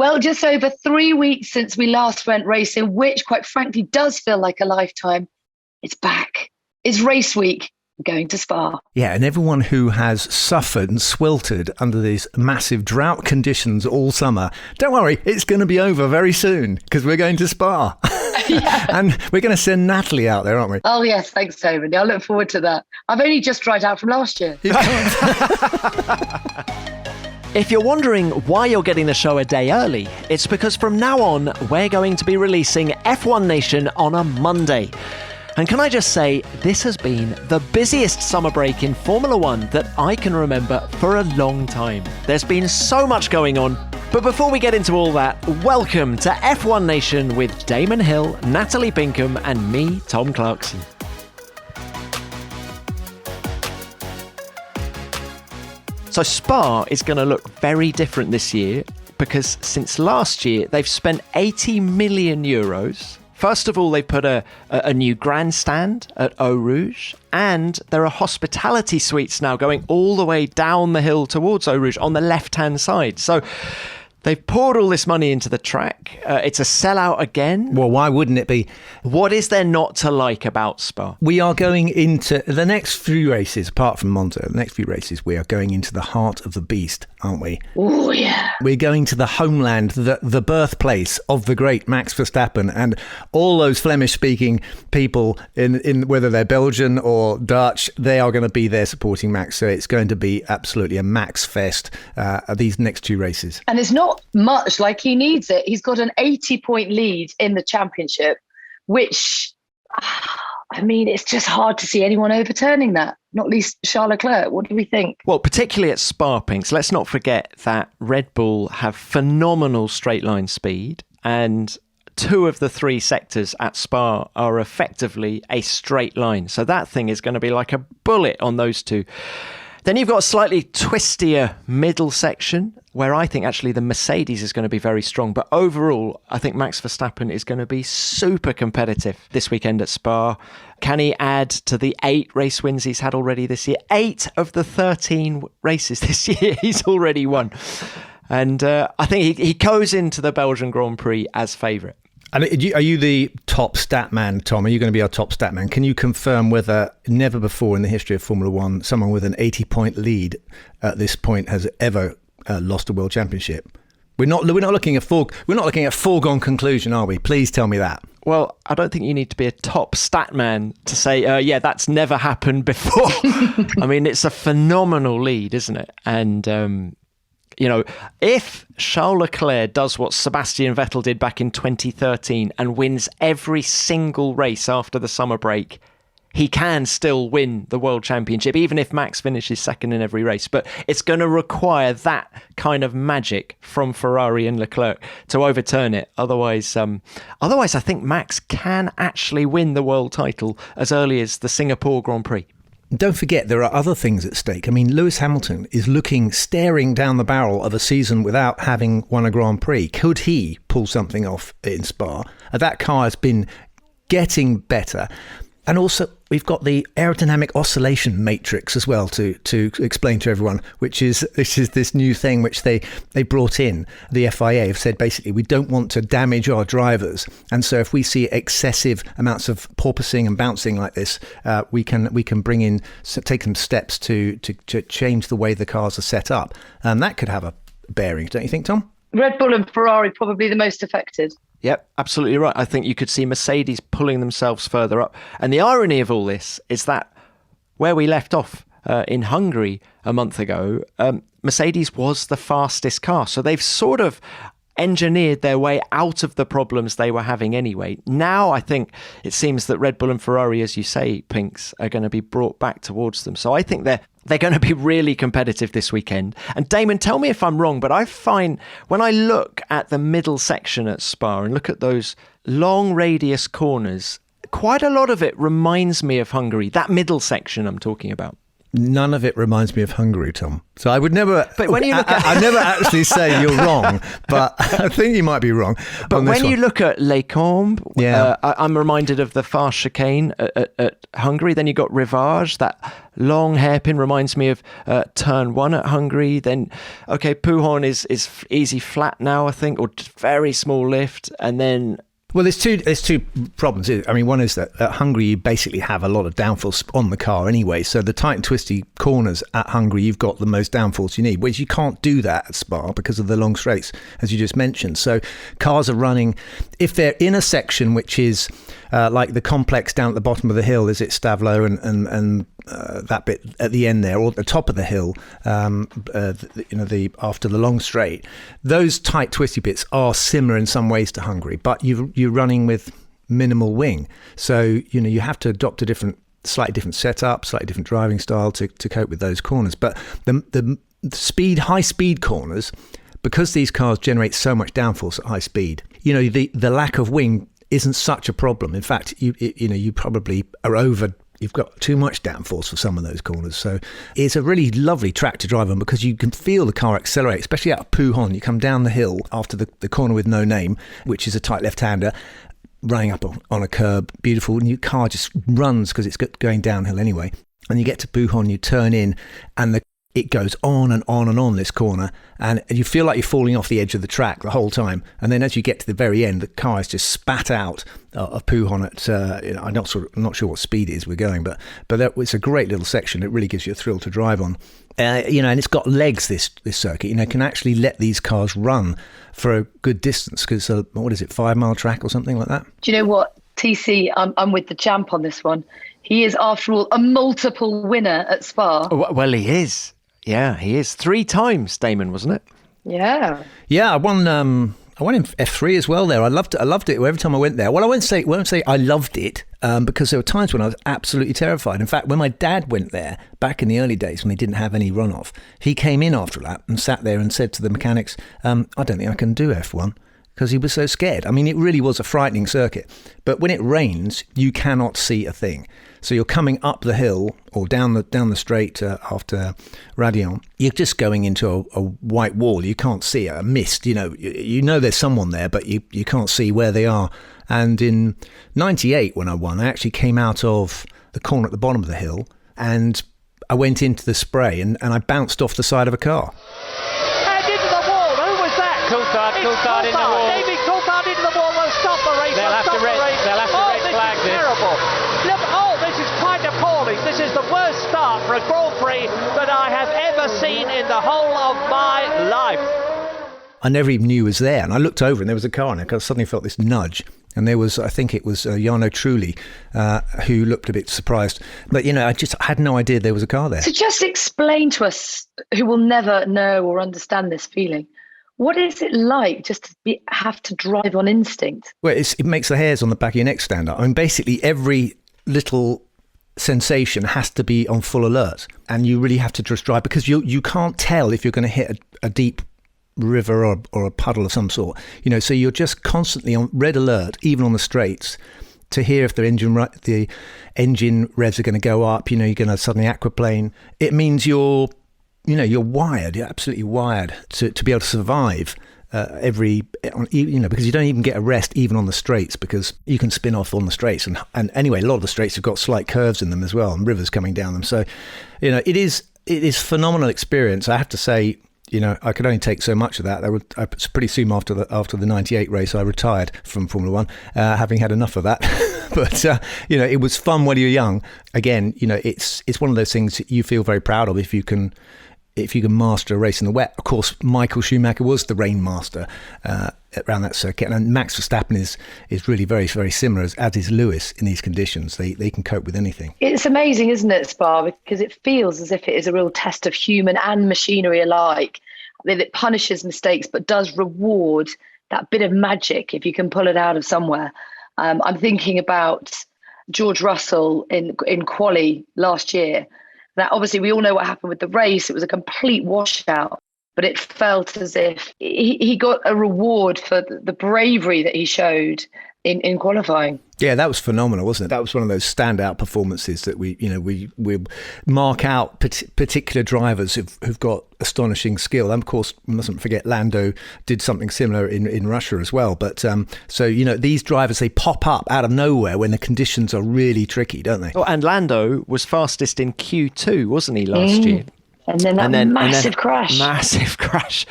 Well, just over 3 weeks since we last went racing, which quite frankly does feel like a lifetime. It's back. It's race week. We're going to Spa. Yeah, and everyone who has suffered and sweltered under these massive drought conditions all summer, don't worry, it's going to be over very soon because we're going to Spa. Yeah. And we're going to send Natalie out there, aren't we? Oh, yes. Thanks, Damon. I look forward to that. I've only just dried out from last year. If you're wondering why you're getting the show a day early, it's because from now on, we're going to be releasing F1 Nation on a Monday. And can I just say, this has been the busiest summer break in Formula One that I can remember for a long time. There's been so much going on. But before we get into all that, welcome to F1 Nation with Damon Hill, Natalie Pinkham, and me, Tom Clarkson. So Spa is going to look very different this year because since last year, they've spent 80 million euros. First of all, they put a new grandstand at Eau Rouge, and there are hospitality suites now going all the way down the hill towards Eau Rouge on the left-hand side. So they've poured all this money into the track. It's a sellout again. Well, why wouldn't it be? What is there not to like about Spa? We are going into the next few races, apart from Monza, the next few races, we are going into the heart of the beast, aren't we? Oh, yeah. We're going to the homeland, the birthplace of the great Max Verstappen, and all those Flemish-speaking people, in whether they're Belgian or Dutch, they are going to be there supporting Max. So it's going to be absolutely a Max fest, these next two races. And it's not much, like he needs it. He's got an 80-point lead in the championship, which, I mean, it's just hard to see anyone overturning that, not least Charles Leclerc. What do we think? Well, particularly at Spa, Pinks, let's not forget that Red Bull have phenomenal straight line speed, and 2 of the 3 sectors at Spa are effectively a straight line. So that thing is going to be like a bullet on those 2. Then you've got a slightly twistier middle section where I think actually the Mercedes is going to be very strong. But overall, I think Max Verstappen is going to be super competitive this weekend at Spa. Can he add to the 8 race wins he's had already this year? 8 of the 13 races this year he's already won. And I think he goes into the Belgian Grand Prix as favourite. And are you the top stat man, Tom? Are you going to be our top stat man? Can you confirm whether never before in the history of Formula One, someone with an 80-point lead at this point has ever lost a world championship? We're not looking at foregone conclusion, are we? Please tell me that. Well, I don't think you need to be a top stat man to say, yeah, that's never happened before. I mean, it's a phenomenal lead, isn't it? And you know, if Charles Leclerc does what Sebastian Vettel did back in 2013 and wins every single race after the summer break, he can still win the World Championship, even if Max finishes second in every race. But it's going to require that kind of magic from Ferrari and Leclerc to overturn it. Otherwise, I think Max can actually win the world title as early as the Singapore Grand Prix. Don't forget, there are other things at stake. I mean, Lewis Hamilton is staring down the barrel of a season without having won a Grand Prix. Could he pull something off in Spa? That car has been getting better. And also, we've got the aerodynamic oscillation matrix as well to explain to everyone, which is this new thing which they brought in. The FIA have said basically we don't want to damage our drivers, and so if we see excessive amounts of porpoising and bouncing like this, we can take some steps to change the way the cars are set up, and that could have a bearing, don't you think, Tom? Red Bull and Ferrari probably the most affected. Yep, absolutely right. I think you could see Mercedes pulling themselves further up. And the irony of all this is that where we left off in Hungary a month ago, Mercedes was the fastest car. So they've sort of engineered their way out of the problems they were having anyway. Now I think it seems that Red Bull and Ferrari, as you say, Pinks, are going to be brought back towards them. So I think they're going to be really competitive this weekend. And Damon, tell me if I'm wrong, but I find when I look at the middle section at Spa and look at those long radius corners, quite a lot of it reminds me of Hungary, that middle section I'm talking about. None of it reminds me of Hungary, Tom. So I would never. But when you look at, I never actually say you're wrong, but I think you might be wrong. But when you look at Les Combes, yeah. I'm reminded of the fast chicane at Hungary. Then you got Rivage, that long hairpin reminds me of turn 1 at Hungary. Then, okay, Pouhon is easy flat now, I think, or very small lift, and then. Well, there's two problems. I mean, one is that at Hungary you basically have a lot of downforce on the car anyway. So the tight and twisty corners at Hungary, you've got the most downforce you need, whereas you can't do that at Spa because of the long straights, as you just mentioned. So cars are running, if they're in a section which is like the complex down at the bottom of the hill, is it Stavelot and that bit at the end there, or at the top of the hill, the after the long straight, those tight twisty bits are similar in some ways to Hungary, but you're running with minimal wing, so you have to adopt a slightly different setup, slightly different driving style to cope with those corners. But the high speed corners, because these cars generate so much downforce at high speed, the lack of wing isn't such a problem. In fact, you probably are over. You've got too much downforce for some of those corners. So it's a really lovely track to drive on because you can feel the car accelerate, especially out of Pouhon. You come down the hill after the corner with no name, which is a tight left-hander, running up on a curb, beautiful. And your car just runs because it's going downhill anyway. And you get to Pouhon, you turn in, and it goes on and on and on this corner, and you feel like you're falling off the edge of the track the whole time. And then as you get to the very end, the car is just spat out of Pouhon at I'm not sure what speed it is we're going, but it's a great little section. It really gives you a thrill to drive on. And it's got legs, this circuit. Can actually let these cars run for a good distance because what is it, 5 mile track or something like that? Do you know what, TC? I'm with the champ on this one. He is, after all, a multiple winner at Spa. Well, he is. Yeah, he is. 3 times, Damon, wasn't it? Yeah. Yeah, I won in F3 as well there. I loved it every time I went there. Well, I won't say I loved it because there were times when I was absolutely terrified. In fact, when my dad went there back in the early days when they didn't have any runoff, he came in after a lap and sat there and said to the mechanics, I don't think I can do F1. Because he was so scared. I mean, it really was a frightening circuit. But when it rains, you cannot see a thing. So you're coming up the hill or down the straight after Radion. You're just going into a white wall. You can't see a mist. You know there's someone there, but you can't see where they are. And in '98, when I won, I actually came out of the corner at the bottom of the hill and I went into the spray and I bounced off the side of a car. Coulthard in the wall. David Coulthard into the wall will stop the race. They'll have to red flag this. Terrible. Look, this is quite appalling. This is the worst start for a Grand Prix that I have ever seen in the whole of my life. I never even knew he was there, and I looked over and there was a car, and I suddenly felt this nudge. And there was, I think it was Jarno Trulli, who looked a bit surprised. But, I just had no idea there was a car there. So just explain to us, who will never know or understand this feeling, what is it like just to have to drive on instinct? Well, it makes the hairs on the back of your neck stand up. I mean, basically every little sensation has to be on full alert, and you really have to just drive because you can't tell if you're going to hit a deep river or a puddle of some sort. So you're just constantly on red alert, even on the straights, to hear if the engine revs are going to go up. You're going to suddenly aquaplane. It means you're wired. You're absolutely wired to be able to survive because you don't even get a rest even on the straights because you can spin off on the straights. And anyway, a lot of the straights have got slight curves in them as well and rivers coming down them. So, it is phenomenal experience. I have to say, I could only take so much of that. Pretty soon after the '98 race, I retired from Formula One, having had enough of that. But it was fun when you're young. Again, it's one of those things that you feel very proud of if you can master a race in the wet. Of course, Michael Schumacher was the rain master around that circuit, and Max Verstappen is really very, very similar, as is Lewis in these conditions. They can cope with anything. It's amazing, isn't it, Spa? Because it feels as if it is a real test of human and machinery alike. That it punishes mistakes, but does reward that bit of magic if you can pull it out of somewhere. I'm thinking about George Russell in quali last year. That obviously we all know what happened with the race. It was a complete washout, but it felt as if he got a reward for the bravery that he showed in qualifying. Yeah, that was phenomenal, wasn't it? That was one of those standout performances that we mark out particular drivers who've got astonishing skill. And of course, we mustn't forget Lando did something similar in Russia as well. But so these drivers, they pop up out of nowhere when the conditions are really tricky, don't they? Oh, and Lando was fastest in Q2, wasn't he, last year? And then that massive crash. Massive crash.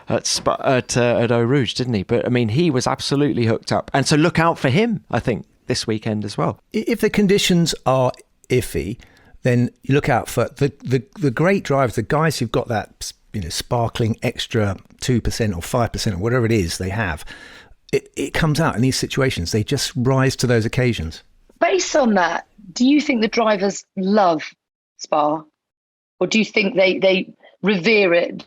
At Eau Rouge, didn't he? But I mean, he was absolutely hooked up, and so look out for him, I think, this weekend as well. If the conditions are iffy, then you look out for the great drivers, the guys who've got that sparkling extra 2% or 5% or whatever it is they have. It comes out in these situations. They just rise to those occasions. Based on that, do you think the drivers love Spa, or do you think they revere it?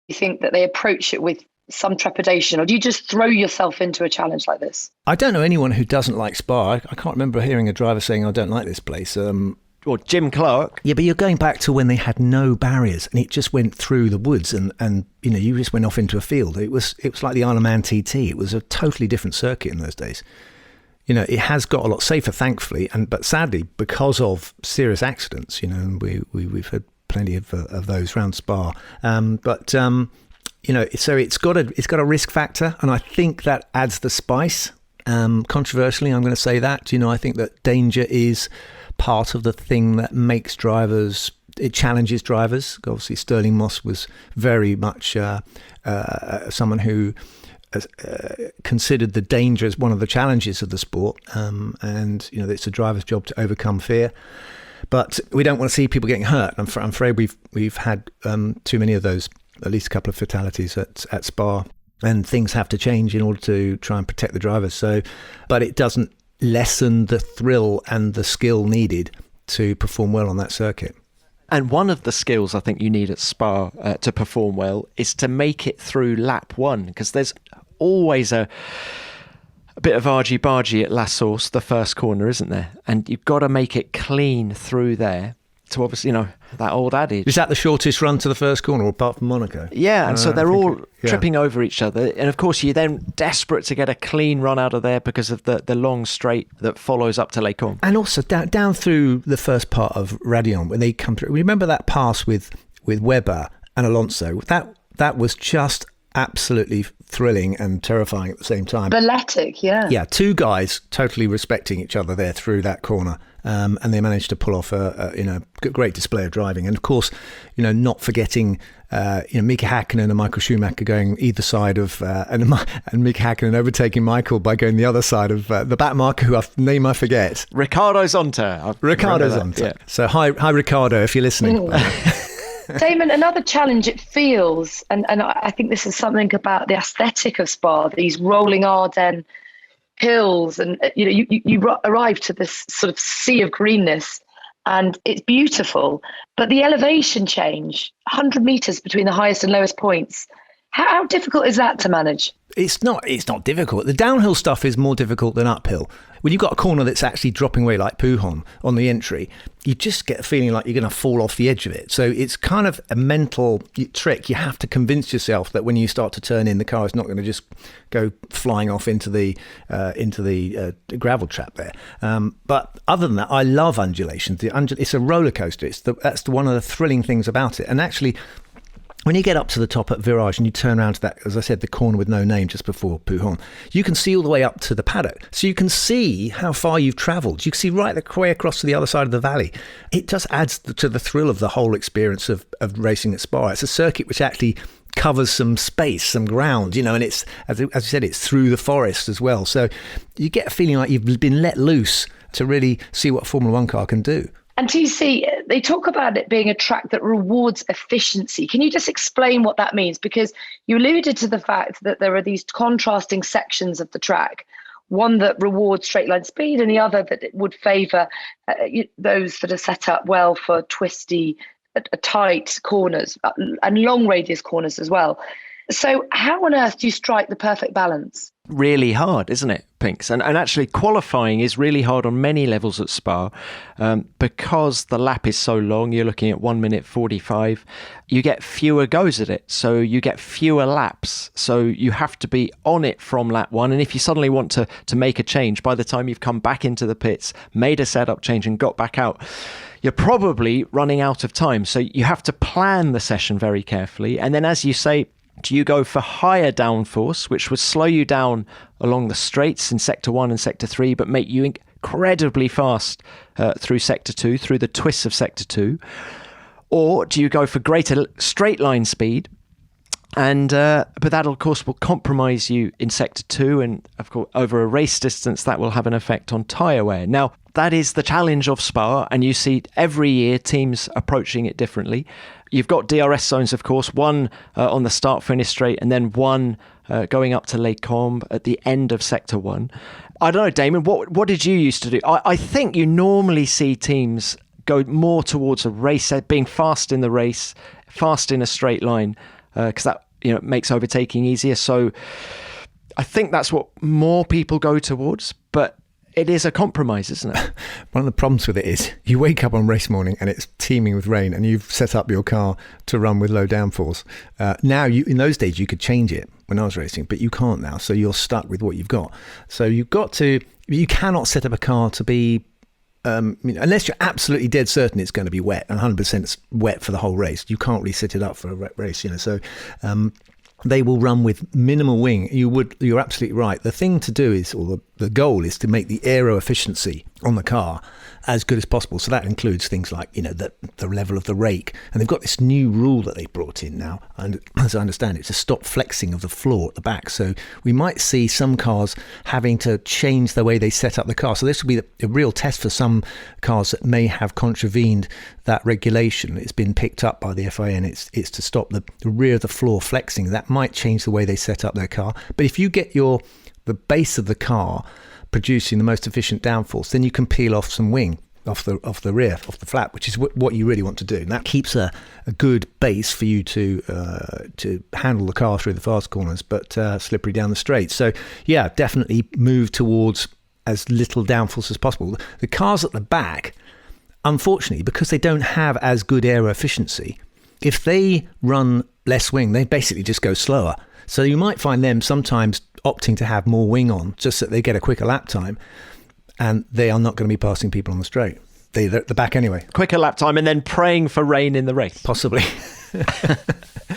You think that they approach it with some trepidation, or do you just throw yourself into a challenge like this? I don't know anyone who doesn't like Spa. I can't remember hearing a driver saying, I don't like this place. Or Jim Clark. Yeah, but you're going back to when they had no barriers and it just went through the woods and you just went off into a field. It was like the Isle of Man TT. It was a totally different circuit in those days. It has got a lot safer, thankfully, but sadly, because of serious accidents, we've had plenty of those around Spa, so it's got a risk factor, and I think that adds the spice. Controversially, I'm going to say that. I think that danger is part of the thing that makes drivers. It challenges drivers. Obviously, Sterling Moss was very much someone who considered the danger as one of the challenges of the sport, and it's a driver's job to overcome fear. But we don't want to see people getting hurt. I'm afraid we've had too many of those, at least a couple of fatalities at Spa, and things have to change in order to try and protect the drivers. So, but it doesn't lessen the thrill and the skill needed to perform well on that circuit. And one of the skills I think you need at Spa to perform well is to make it through lap one, because there's always a bit of argy-bargy at La Source, the first corner, isn't there? And you've got to make it clean through there to obviously, that old adage. Is that the shortest run to the first corner, apart from Monaco? Yeah, and so they're all tripping over each other. And of course, you're then desperate to get a clean run out of there because of the long straight that follows up to Les Combes. And also down through the first part of Raidillon, when they come through, remember that pass with Webber and Alonso? That was just absolutely thrilling and terrifying at the same time. Balletic, yeah. Yeah, two guys totally respecting each other there through that corner. And they managed to pull off a great display of driving. And of course, not forgetting Mika Häkkinen and Michael Schumacher going either side of and Mika Häkkinen overtaking Michael by going the other side of the back marker, whose name I forget. Ricardo Zonta. Ricardo Zonta. Yeah. So hi Ricardo, if you're listening. Damon, another challenge it feels, and I think this is something about the aesthetic of Spa, these rolling Ardennes hills, and you arrive to this sort of sea of greenness, and it's beautiful, but the elevation change, 100 meters between the highest and lowest points, how difficult is that to manage? It's not difficult. The downhill stuff is more difficult than uphill. When you've got a corner that's actually dropping away like Pouhon on the entry, you just get a feeling like you're going to fall off the edge of it. So it's kind of a mental trick. You have to convince yourself that when you start to turn in, the car is not going to just go flying off into the gravel trap there. But other than that, I love undulations. It's a roller coaster. That's one of the thrilling things about it. And actually, when you get up to the top at Virage and you turn around to that, as I said, the corner with no name just before Pouhon, you can see all the way up to the paddock. So you can see how far you've travelled. You can see right the way across to the other side of the valley. It just adds to the thrill of the whole experience of racing at Spa. It's a circuit which actually covers some space, some ground, and it's, as I said, it's through the forest as well. So you get a feeling like you've been let loose to really see what a Formula One car can do. And TC, they talk about it being a track that rewards efficiency. Can you just explain what that means? Because you alluded to the fact that there are these contrasting sections of the track, one that rewards straight line speed and the other that it would favour those that are set up well for twisty, tight corners and long radius corners as well. So how on earth do you strike the perfect balance? Really hard, isn't it, Pinks? And actually qualifying is really hard on many levels at Spa because the lap is so long. You're looking at 1 minute 45. You get fewer goes at it, so you get fewer laps. So you have to be on it from lap 1. And if you suddenly want to make a change, by the time you've come back into the pits, made a setup change and got back out, you're probably running out of time. So you have to plan the session very carefully. And then, as you say, do you go for higher downforce, which would slow you down along the straights in Sector 1 and Sector 3, but make you incredibly fast through Sector 2, through the twists of Sector 2? Or do you go for greater straight line speed? And but that, of course, will compromise you in Sector 2. And, of course, over a race distance, that will have an effect on tyre wear. Now, that is the challenge of Spa, and you see every year teams approaching it differently. You've got DRS zones, of course, one on the start-finish straight and then one going up to Les Combes at the end of Sector 1. I don't know, Damon, what did you used to do? I think you normally see teams go more towards a race, being fast in the race, fast in a straight line, because that makes overtaking easier. So I think that's what more people go towards, but it is a compromise, isn't it? One of the problems with it is you wake up on race morning and it's teeming with rain and you've set up your car to run with low downforce. Now, in those days, you could change it when I was racing, but you can't now. So you're stuck with what you've got. So you cannot set up a car to be, unless you're absolutely dead certain it's going to be wet, 100% wet for the whole race. You can't really set it up for a race, So they will run with minimal wing. You're absolutely right. The thing to do is, or the goal is, to make the aero efficiency on the car as good as possible. So that includes things like, the level of the rake. And they've got this new rule that they brought in now, and as I understand it, to stop flexing of the floor at the back. So we might see some cars having to change the way they set up the car. So this will be a real test for some cars that may have contravened that regulation. It's been picked up by the FIA, and it's to stop the rear of the floor flexing. That might change the way they set up their car. But if you get the base of the car producing the most efficient downforce, then you can peel off some wing off the rear, off the flap, which is what you really want to do. And that keeps a good base for you to handle the car through the fast corners, but slippery down the straight. So yeah, definitely move towards as little downforce as possible. The cars at the back, unfortunately, because they don't have as good aero efficiency, if they run less wing, they basically just go slower. So you might find them sometimes opting to have more wing on, just so that they get a quicker lap time, and they are not going to be passing people on the straight. They're at the back anyway. Quicker lap time and then praying for rain in the race. Possibly.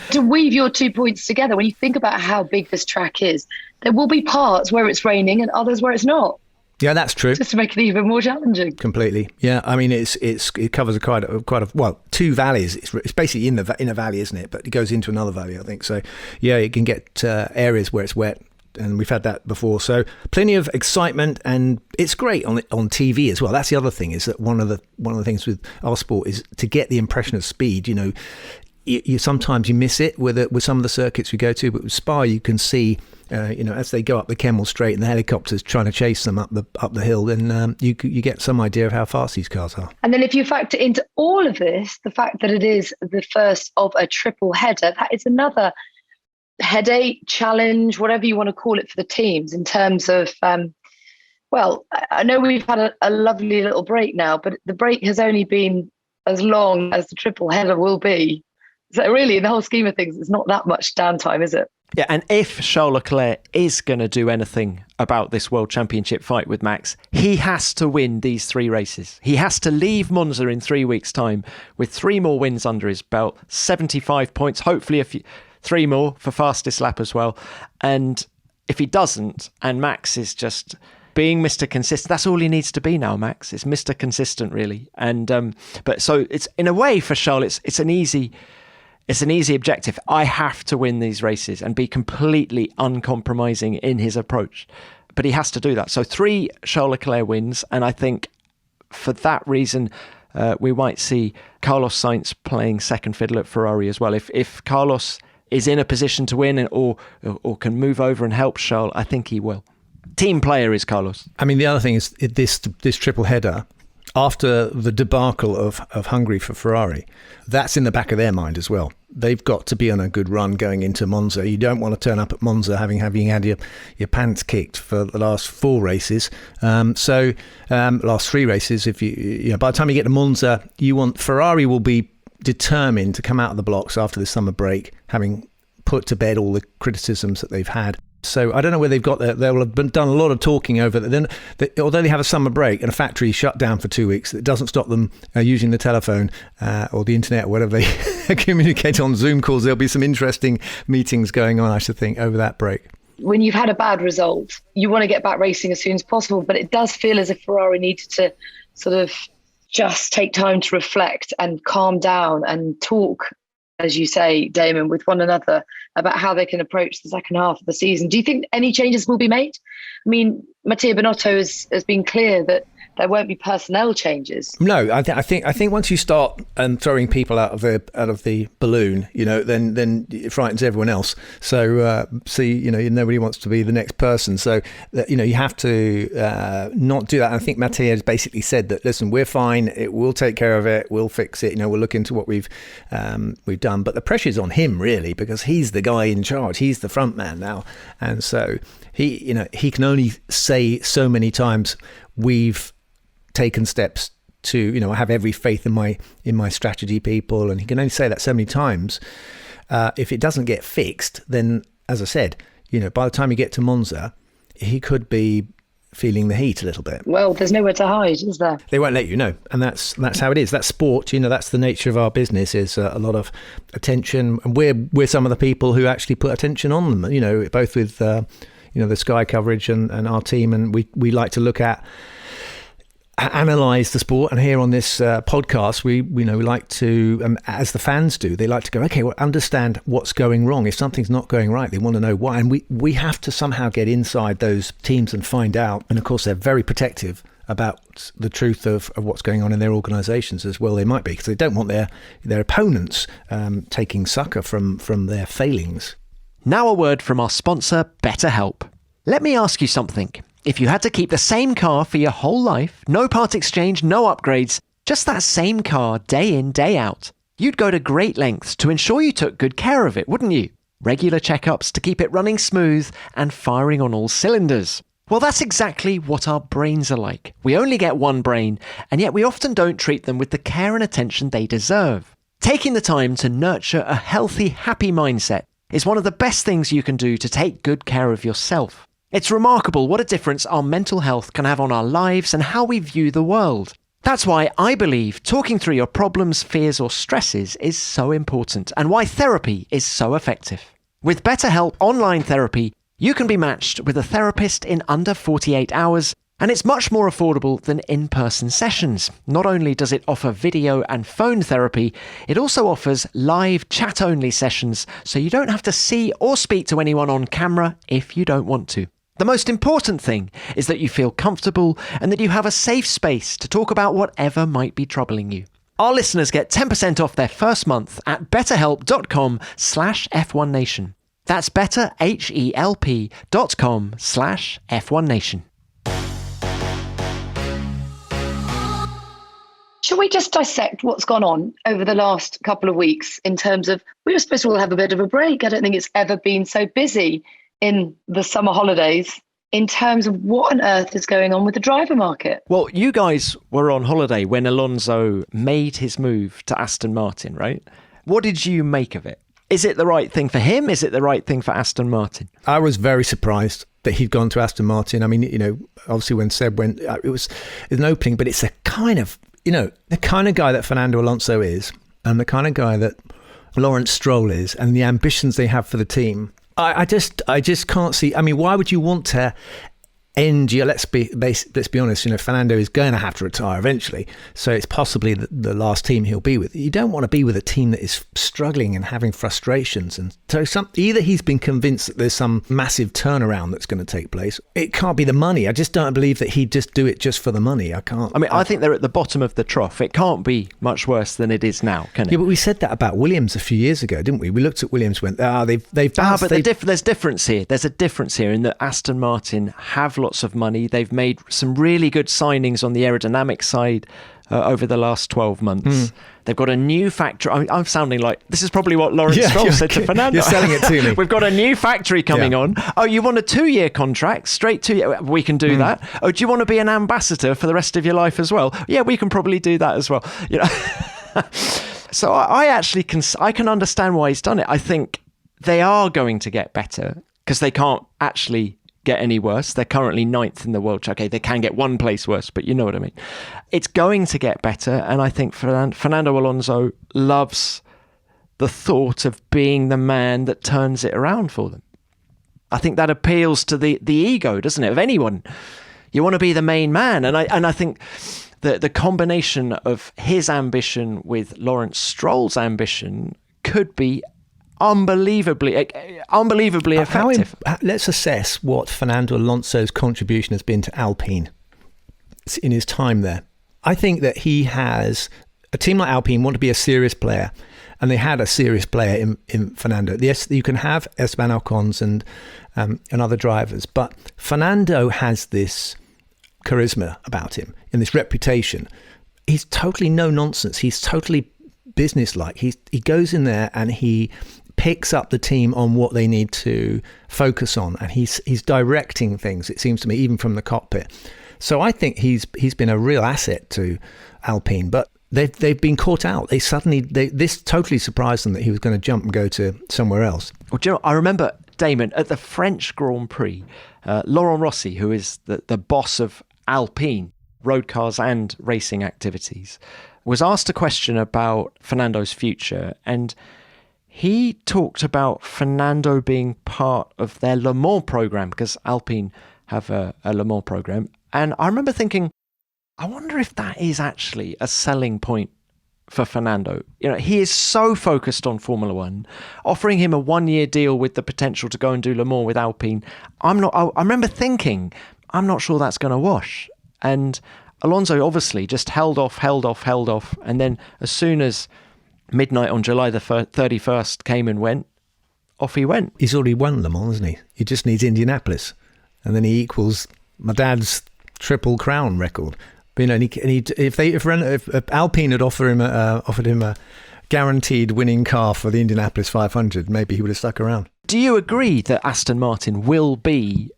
To weave your 2 points together, when you think about how big this track is, there will be parts where it's raining and others where it's not. Yeah, that's true. Just to make it even more challenging. Completely. Yeah, I mean, it covers quite a two valleys. It's basically in a valley, isn't it? But it goes into another valley, I think. So yeah, it can get areas where it's wet, and we've had that before. So plenty of excitement, and it's great on TV as well. That's the other thing, is that one of the things with our sport is to get the impression of speed. You sometimes you miss it with some of the circuits we go to, but with Spa you can see as they go up the Kemmel Straight and the helicopters trying to chase them up the hill, then you get some idea of how fast these cars are. And then if you factor into all of this the fact that it is the first of a triple header, that is another headache, challenge, whatever you want to call it, for the teams in terms of I know we've had a lovely little break now, but the break has only been as long as the triple header will be. So really, in the whole scheme of things, it's not that much downtime, is it? Yeah, and if Charles Leclerc is going to do anything about this World Championship fight with Max, he has to win these 3 races. He has to leave Monza in 3 weeks' time with 3 more wins under his belt, 75 points, hopefully 3 more for fastest lap as well. And if he doesn't, and Max is just being Mr. Consistent, that's all he needs to be now, Max. It's Mr. Consistent, really. And but so it's, in a way, for Charles, it's an easy objective. I have to win these races and be completely uncompromising in his approach. But he has to do that. So 3 Charles Leclerc wins, and I think for that reason, we might see Carlos Sainz playing second fiddle at Ferrari as well. If Carlos is in a position to win or can move over and help Charles, I think he will. Team player is Carlos. I mean, the other thing is this triple header, after the debacle of Hungary for Ferrari, that's in the back of their mind as well. They've got to be on a good run going into Monza. You don't want to turn up at Monza having had your pants kicked for the last 4 races. Last 3 races. If by the time you get to Monza, Ferrari will be determined to come out of the blocks after the summer break, having put to bed all the criticisms that they've had. So I don't know where they've got there. They will have done a lot of talking over that. Then, although they have a summer break and a factory shut down for 2 weeks, it doesn't stop them using the telephone or the internet or whatever they communicate on Zoom calls. There'll be some interesting meetings going on, I should think, over that break. When you've had a bad result, you want to get back racing as soon as possible. But it does feel as if Ferrari needed to sort of just take time to reflect and calm down and talk, as you say, Damon, with one another about how they can approach the second half of the season. Do you think any changes will be made? I mean, Mattia Binotto has been clear that there won't be personnel changes. No, I think once you start throwing people out of the balloon, then it frightens everyone else. So nobody wants to be the next person. So you have to not do that. And I think Mattia has basically said that, listen, we're fine. We'll take care of it. We'll fix it. We'll look into what we've done. But the pressure's on him really, because he's the guy in charge. He's the front man now, and so he can only say so many times, we've taken steps to have every faith in my strategy people, and he can only say that so many times. If it doesn't get fixed, then, as I said, by the time you get to Monza, he could be feeling the heat a little bit. Well, there's nowhere to hide, is there? They won't let you know, and that's how it is. That's sport. That's the nature of our business, is a lot of attention, and we're some of the people who actually put attention on them. Both with the Sky coverage and our team, and we like to look at, analyze the sport, and here on this podcast we like to, as the fans do, they like to go, okay, well, understand what's going wrong. If something's not going right, they want to know why, and we have to somehow get inside those teams and find out. And of course they're very protective about the truth of what's going on in their organisations, as well they might be, because they don't want their opponents taking succour from their failings. Now a word from our sponsor, BetterHelp. Let me ask you something. If you had to keep the same car for your whole life, no part exchange, no upgrades, just that same car day in, day out, you'd go to great lengths to ensure you took good care of it, wouldn't you? Regular checkups to keep it running smooth and firing on all cylinders. Well, that's exactly what our brains are like. We only get one brain, and yet we often don't treat them with the care and attention they deserve. Taking the time to nurture a healthy, happy mindset is one of the best things you can do to take good care of yourself. It's remarkable what a difference our mental health can have on our lives and how we view the world. That's why I believe talking through your problems, fears or stresses is so important, and why therapy is so effective. With BetterHelp Online Therapy, you can be matched with a therapist in under 48 hours, and it's much more affordable than in-person sessions. Not only does it offer video and phone therapy, it also offers live chat-only sessions, so you don't have to see or speak to anyone on camera if you don't want to. The most important thing is that you feel comfortable and that you have a safe space to talk about whatever might be troubling you. Our listeners get 10% off their first month at betterhelp.com/F1Nation. That's betterhelp.com/F1Nation. Shall we just dissect what's gone on over the last couple of weeks in terms of, we were supposed to all have a bit of a break. I don't think it's ever been so busy in the summer holidays in terms of what on earth is going on with the driver market. Well, you guys were on holiday when Alonso made his move to Aston Martin, right? What did you make of it? Is it the right thing for him? Is it the right thing for Aston Martin? I was very surprised that he'd gone to Aston Martin. I mean, obviously when Seb went, it was an opening, but it's a kind of, the kind of guy that Fernando Alonso is, and the kind of guy that Lawrence Stroll is, and the ambitions they have for the team. I just can't see. I mean, why would you want to end your? Let's be honest. Fernando is going to have to retire eventually, so it's possibly the last team he'll be with. You don't want to be with a team that is struggling and having frustrations, and so either he's been convinced that there's some massive turnaround that's going to take place. It can't be the money. I just don't believe that he'd just do it just for the money. I can't. I mean, I think they're at the bottom of the trough. It can't be much worse than it is now, can it? Yeah, but we said that about Williams a few years ago, didn't we? We looked at Williams, went, they've bounced. But there's difference here. There's a difference here in that Aston Martin have lots of money. They've made some really good signings on the aerodynamic side over the last 12 months. They've got a new factory. I'm sounding like this is probably what Lawrence Stroll said to Fernando. You're selling it to me. We've got a new factory coming on. Oh, you want a 2-year contract? Straight 2 year? We can do that. Oh, do you want to be an ambassador for the rest of your life as well? Yeah, we can probably do that as well. You know. So I actually can understand why he's done it. I think they are going to get better because they can't actually get any worse. They're currently 9th in the world. Okay, they can get one place worse, but you know what I mean. It's going to get better, and I think Fernando Alonso loves the thought of being the man that turns it around for them. I think that appeals to the ego, doesn't it, of anyone. You want to be the main man, and I think the combination of his ambition with Lawrence Stroll's ambition could be unbelievably effective. Let's assess what Fernando Alonso's contribution has been to Alpine in his time there. I think that he has a team like Alpine want to be a serious player, and they had a serious player in Fernando. Yes, you can have Esteban Ocons and other drivers, but Fernando has this charisma about him and this reputation. He's totally no nonsense. He's totally businesslike. He goes in there and he picks up the team on what they need to focus on, and he's directing things, it seems to me, even from the cockpit. So I think he's been a real asset to Alpine, but they've been caught out. This totally surprised them that he was going to jump and go to somewhere else. Well, do you know, I remember, Damon, at the French Grand Prix, Laurent Rossi, who is the boss of Alpine road cars and racing activities, was asked a question about Fernando's future, and he talked about Fernando being part of their Le Mans program, because Alpine have a Le Mans program. And I remember thinking, I wonder if that is actually a selling point for Fernando. You know, he is so focused on Formula One, offering him a 1-year deal with the potential to go and do Le Mans with Alpine. I remember thinking, I'm not sure that's going to wash. And Alonso obviously just held off. And then as soon as midnight on July the 31st came and went, off he went. He's already won Le Mans, hasn't he? He just needs Indianapolis, and then he equals my dad's Triple Crown record. But, you know, if Alpine had offered him a guaranteed winning car for the Indianapolis 500, maybe he would have stuck around. Do you agree that Aston Martin will be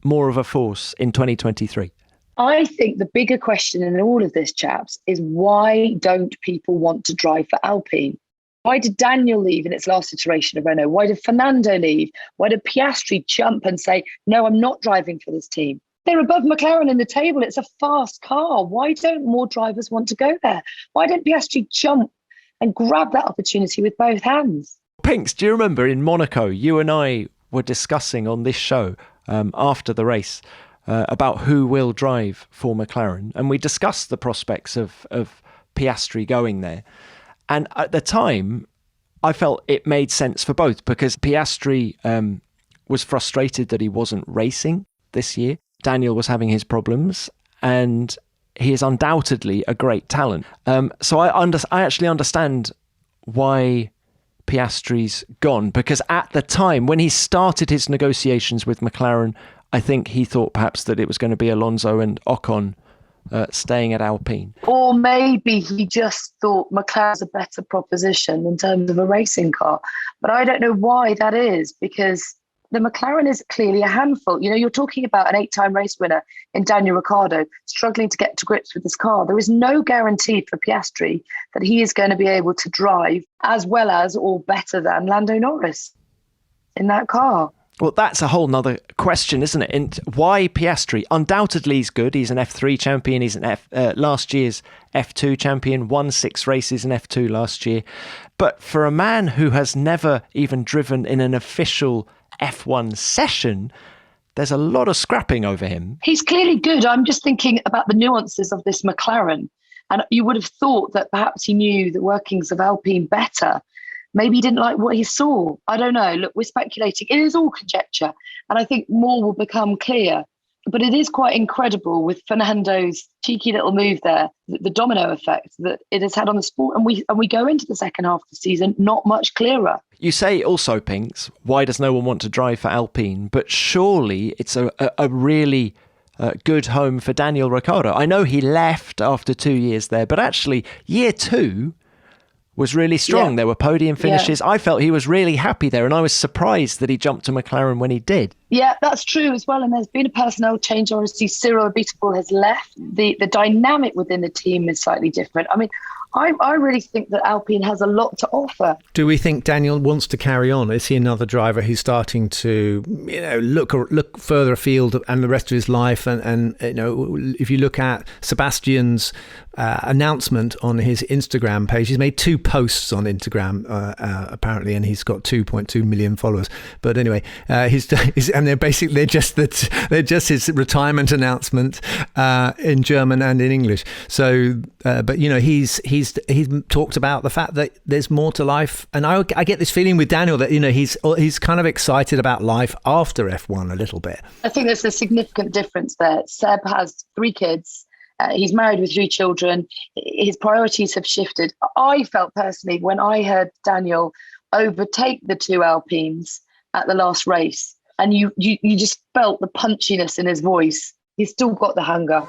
more of a force in 2023? I think the bigger question in all of this, chaps, is why don't people want to drive for Alpine? Why did Daniel leave in its last iteration of Renault? Why did Fernando leave? Why did Piastri jump and say, no, I'm not driving for this team? They're above McLaren in the table. It's a fast car. Why don't more drivers want to go there? Why don't Piastri jump and grab that opportunity with both hands? Pinks, do you remember in Monaco, you and I were discussing on this show after the race about who will drive for McLaren, and we discussed the prospects of Piastri going there. And at the time, I felt it made sense for both, because Piastri was frustrated that he wasn't racing this year. Daniel was having his problems, and he is undoubtedly a great talent. So I actually understand why Piastri's gone, because at the time when he started his negotiations with McLaren, I think he thought perhaps that it was going to be Alonso and Ocon staying at Alpine. Or maybe he just thought McLaren's a better proposition in terms of a racing car. But I don't know why that is, because the McLaren is clearly a handful. You know, you're talking about an 8-time race winner in Daniel Ricciardo struggling to get to grips with this car. There is no guarantee for Piastri that he is going to be able to drive as well as or better than Lando Norris in that car. Well, that's a whole nother question, isn't it? And why Piastri? Undoubtedly, he's good. He's an F3 champion. He's an last year's F2 champion, won 6 races in F2 last year. But for a man who has never even driven in an official F1 session, there's a lot of scrapping over him. He's clearly good. I'm just thinking about the nuances of this McLaren. And you would have thought that perhaps he knew the workings of Alpine better. Maybe he didn't like what he saw. I don't know. Look, we're speculating. It is all conjecture. And I think more will become clear. But it is quite incredible with Fernando's cheeky little move there, the domino effect that it has had on the sport. And we go into the second half of the season not much clearer. You say also, Pinks, why does no one want to drive for Alpine? But surely it's a really good home for Daniel Ricciardo. I know he left after 2 years there, but actually year 2 was really strong. There were podium finishes. I felt he was really happy there, and I was surprised that he jumped to McLaren when he did. Yeah, that's true as well. And there's been a personnel change. Obviously, Cyril Abiteboul has left. The dynamic within the team is slightly different. I mean, I really think that Alpine has a lot to offer. Do we think Daniel wants to carry on? Is he another driver who's starting to, look further afield and the rest of his life? And if you look at Sebastian's announcement on his Instagram page, he's made 2 posts on Instagram apparently, and he's got 2.2 million followers. But anyway, they're just his retirement announcement in German and in English. So, but he's talked about the fact that there's more to life, and I get this feeling with Daniel that he's kind of excited about life after F1 a little bit. I think there's a significant difference there. Seb has 3 kids. He's married with 3 children. His priorities have shifted. I felt personally when I heard Daniel overtake the 2 Alpines at the last race, and you just felt the punchiness in his voice. He's still got the hunger.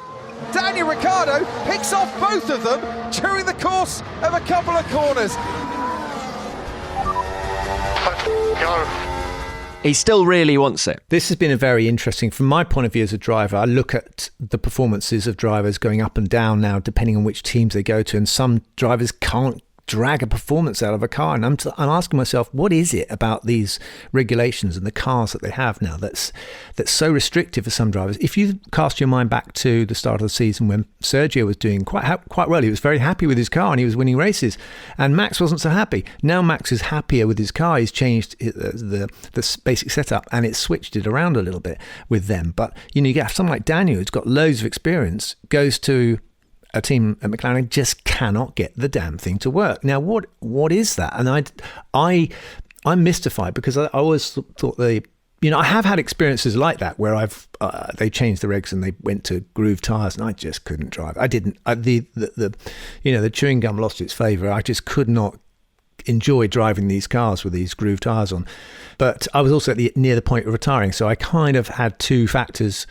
Daniel Ricciardo picks off both of them during the course of a couple of corners. He still really wants it. This has been a very interesting, from my point of view as a driver, I look at the performances of drivers going up and down now, depending on which teams they go to, and some drivers can't drag a performance out of a car, and I'm asking myself, what is it about these regulations and the cars that they have now that's so restrictive for some drivers? If you cast your mind back to the start of the season when Sergio was doing quite well, he was very happy with his car and he was winning races, and Max wasn't so happy. Now Max is happier with his car. He's changed the basic setup and it's switched it around a little bit with them. But you get someone like Daniel who's got loads of experience, goes to a team at McLaren, just cannot get the damn thing to work. Now, what is that? And I'm mystified, because I always thought I have had experiences like that where they changed the regs and they went to groove tires, and I just couldn't drive. I didn't. The chewing gum lost its flavour. I just could not enjoy driving these cars with these groove tires on. But I was also near the point of retiring, so I kind of had 2 factors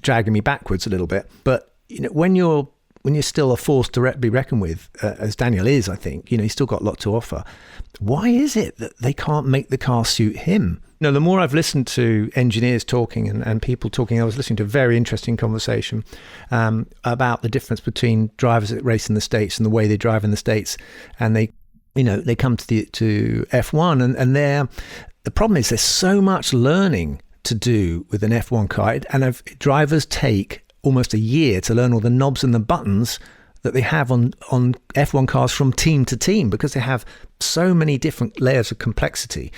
dragging me backwards a little bit. But when you're still a force to be reckoned with, as Daniel is, I think, he's still got a lot to offer. Why is it that they can't make the car suit him? The more I've listened to engineers talking and people talking, I was listening to a very interesting conversation about the difference between drivers that race in the States and the way they drive in the States. And they come to F1 and the problem is there's so much learning to do with an F1 car. And drivers take almost a year to learn all the knobs and the buttons that they have on F1 cars from team to team, because they have so many different layers of complexity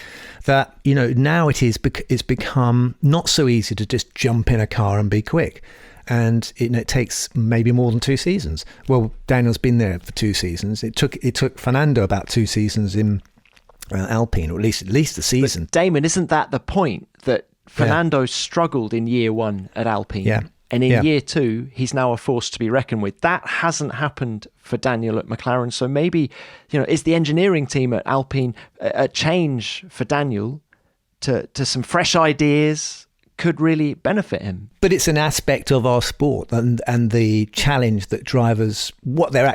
that now it's become not so easy to just jump in a car and be quick, and it takes maybe more than 2 seasons. Well, Daniel's been there for 2 seasons. It took Fernando about 2 seasons in Alpine, or at least a season. But Damon, isn't that the point, that Fernando struggled in year 1 at Alpine? Yeah. And in year 2, he's now a force to be reckoned with. That hasn't happened for Daniel at McLaren. So maybe, is the engineering team at Alpine a change for Daniel to some fresh ideas could really benefit him? But it's an aspect of our sport and the challenge that drivers, what their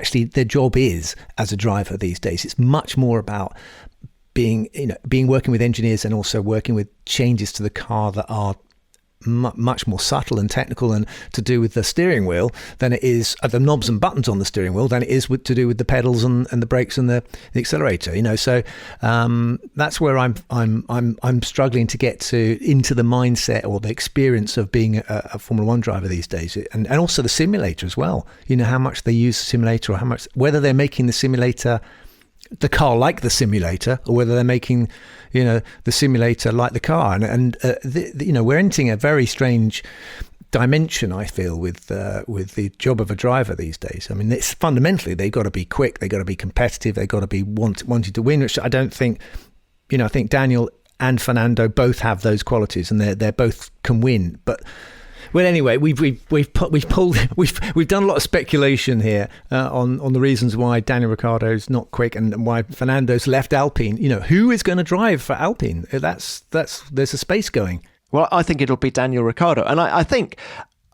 job is as a driver these days. It's much more about being working with engineers and also working with changes to the car that are much more subtle and technical and to do with the steering wheel than it is the knobs and buttons on the steering wheel than it is to do with the pedals and the brakes and the accelerator. So that's where I'm struggling to get into the mindset or the experience of being a Formula One driver these days, and also the simulator as well. How much they use the simulator, or whether they're making the car like the simulator, or whether they're making the simulator like the car, and we're entering a very strange dimension, I feel, with the job of a driver these days. I mean, it's fundamentally they've got to be quick, they've got to be competitive, they've got to be wanting to win, which I don't think I think Daniel and Fernando both have those qualities, and they both can win. But well, anyway, we've done a lot of speculation here on the reasons why Daniel Ricciardo's not quick and why Fernando's left Alpine. Who is going to drive for Alpine? There's a space going. Well, I think it'll be Daniel Ricciardo, and I think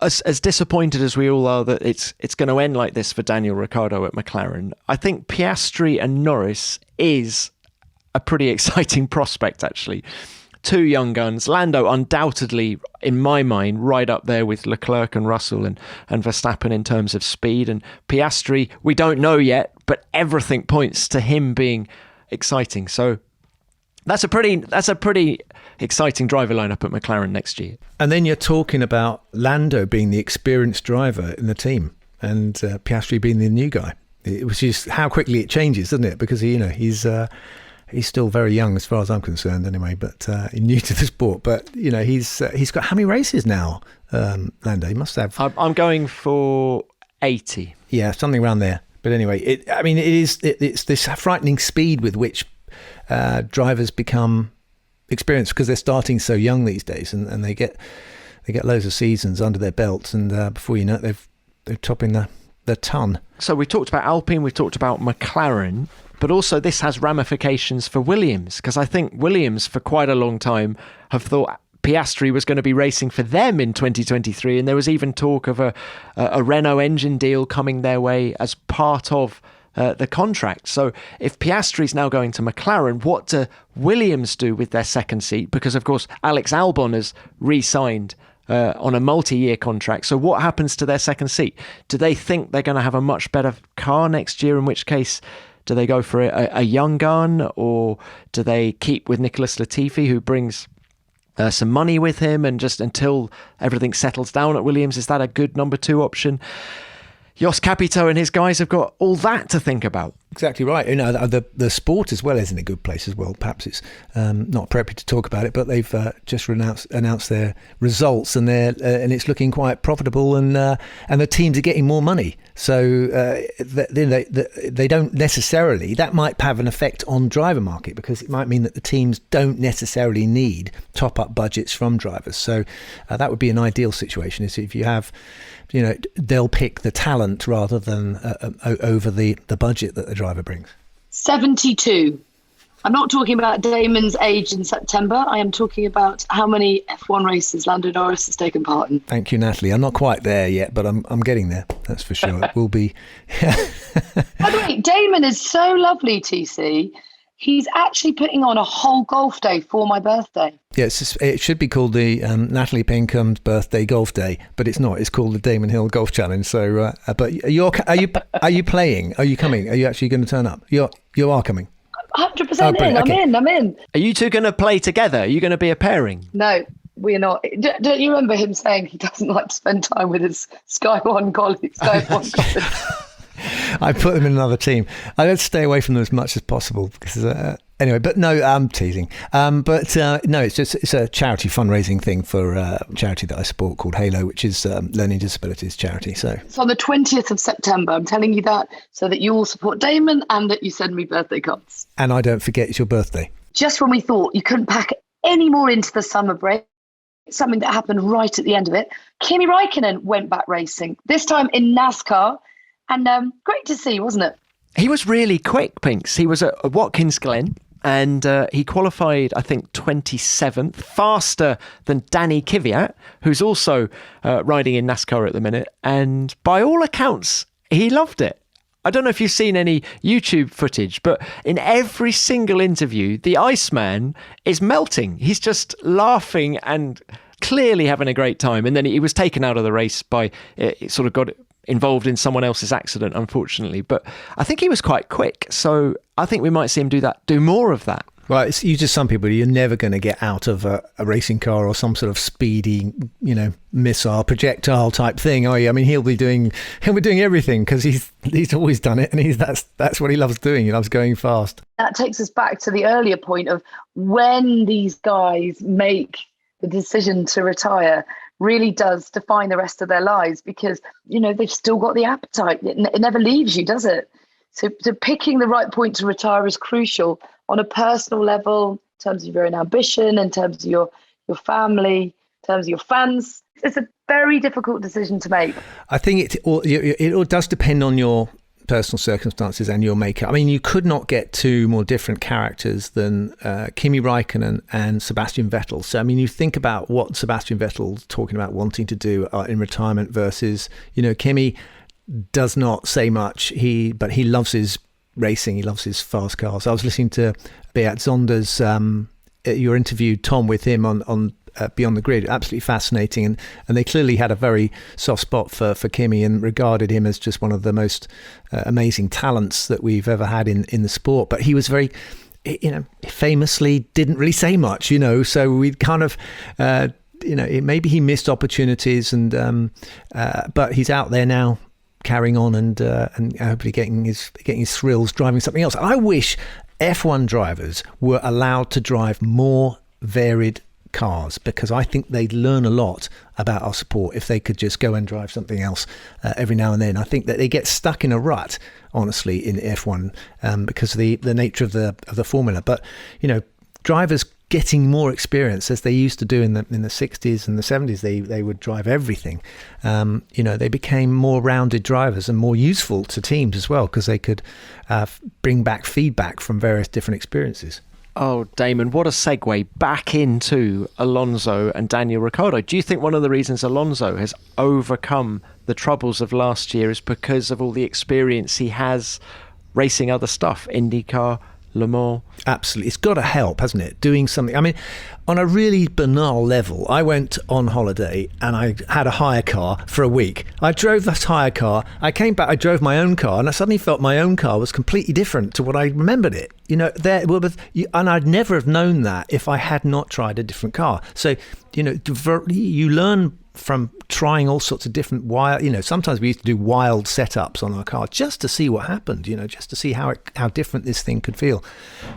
as disappointed as we all are that it's going to end like this for Daniel Ricciardo at McLaren, I think Piastri and Norris is a pretty exciting prospect, actually. Two young guns. Lando undoubtedly, in my mind, right up there with Leclerc and Russell and Verstappen in terms of speed. And Piastri, we don't know yet, but everything points to him being exciting. So that's a pretty exciting driver lineup at McLaren next year. And then you're talking about Lando being the experienced driver in the team and Piastri being the new guy, which is how quickly it changes, doesn't it? Because he's still very young as far as I'm concerned anyway, but he's new to the sport. But, he's got how many races now, Lando? He must have... I'm going for 80. Yeah, something around there. But anyway, it's this frightening speed with which drivers become experienced because they're starting so young these days, and they get loads of seasons under their belts, and before you know it, they're topping the ton. So we talked about Alpine, we've talked about McLaren, but also this has ramifications for Williams, because I think Williams for quite a long time have thought Piastri was going to be racing for them in 2023, and there was even talk of a Renault engine deal coming their way as part of the contract. So if Piastri's now going to McLaren, what do Williams do with their second seat? Because of course Alex Albon has re-signed on a multi-year contract. So what happens to their second seat? Do they think they're going to have a much better car next year, in which case do they go for a young gun, or do they keep with Nicholas Latifi, who brings some money with him, and just until everything settles down at Williams, is that a good number two option? Jos Capito and his guys have got all that to think about. Exactly right. The sport as well is in a good place as well. Perhaps it's not appropriate to talk about it, but they've just announced their results, and it's looking quite profitable, and the teams are getting more money. So they don't necessarily. That might have an effect on driver market, because it might mean that the teams don't necessarily need top up budgets from drivers. So that would be an ideal situation. Is if you have, they'll pick the talent rather than over the budget that the driver brings. 72. I'm not talking about Damon's age in September. I am talking about how many F1 races Lando Norris has taken part in. Thank you, Natalie. I'm not quite there yet, but I'm getting there. That's for sure. It will be. By the way, Damon is so lovely, TC. He's actually putting on a whole golf day for my birthday. Yes, it should be called the Natalie Pincombe's birthday golf day, but it's not. It's called the Damon Hill Golf Challenge. So, but are you playing? Are you coming? Are you actually going to turn up? You are coming. 100% in. Okay. I'm in. Are you two going to play together? Are you going to be a pairing? No, we're not. Don't you remember him saying he doesn't like to spend time with his Sky One colleagues? I put them in another team. I don't stay away from them as much as possible because anyway. But no, I'm teasing. No, it's a charity fundraising thing for a charity that I support called Halo, which is learning disabilities charity. So it's on the 20th of September. I'm telling you that so that you all support Damon and that you send me birthday cards. And I don't forget it's your birthday. Just when we thought you couldn't pack any more into the summer break, something that happened right at the end of it, Kimi Räikkönen went back racing, this time in NASCAR. And great to see, wasn't it? He was really quick, Pinks. He was at Watkins Glen, and he qualified, I think, 27th, faster than Danny Kvyat, who's also riding in NASCAR at the minute. And by all accounts, he loved it. I don't know if you've seen any YouTube footage, but in every single interview, the Iceman is melting. He's just laughing and clearly having a great time. And then he was taken out of the race by, it sort of got involved in someone else's accident, unfortunately. But I think he was quite quick. So I think we might see him do more of that. Well, it's you just some people, you're never going to get out of a racing car or some sort of speedy, missile, projectile type thing, are you? I mean, he'll be doing everything because he's always done it, and that's what he loves doing. He loves going fast. That takes us back to the earlier point of when these guys make the decision to retire. Really does define the rest of their lives because, they've still got the appetite. It never leaves you, does it? So picking the right point to retire is crucial on a personal level, in terms of your own ambition, in terms of your family, in terms of your fans. It's a very difficult decision to make. I think it all does depend on your personal circumstances and your makeup. I mean, you could not get two more different characters than Kimi Räikkönen and Sebastian Vettel. So, I mean, you think about what Sebastian Vettel's talking about wanting to do in retirement versus, Kimi does not say much. But he loves his racing. He loves his fast cars. I was listening to Beat Zonder's your interview, Tom, with him on Beyond the Grid. Absolutely fascinating, and they clearly had a very soft spot for Kimi and regarded him as just one of the most amazing talents that we've ever had in the sport. But he was very, famously didn't really say much, so we kind of maybe he missed opportunities, and but he's out there now carrying on and hopefully getting his thrills driving something else. I wish F1 drivers were allowed to drive more varied cars, because I think they'd learn a lot about our sport if they could just go and drive something else every now and then. I think that they get stuck in a rut, honestly, in F1 because of the nature of the formula. But drivers getting more experience, as they used to do in the 60s and the 70s, they would drive everything. They became more rounded drivers and more useful to teams as well, because they could bring back feedback from various different experiences. Oh, Damon, what a segue back into Alonso and Daniel Ricciardo. Do you think one of the reasons Alonso has overcome the troubles of last year is because of all the experience he has racing other stuff, IndyCar, Le Mans? Absolutely. It's got to help, hasn't it? Doing something. I mean, on a really banal level, I went on holiday and I had a hire car for a week. I drove this hire car. I came back, I drove my own car, and I suddenly felt my own car was completely different to what I remembered it. And I'd never have known that if I had not tried a different car. So, you learn from trying all sorts of different sometimes we used to do wild setups on our car just to see what happened, just to see how different this thing could feel.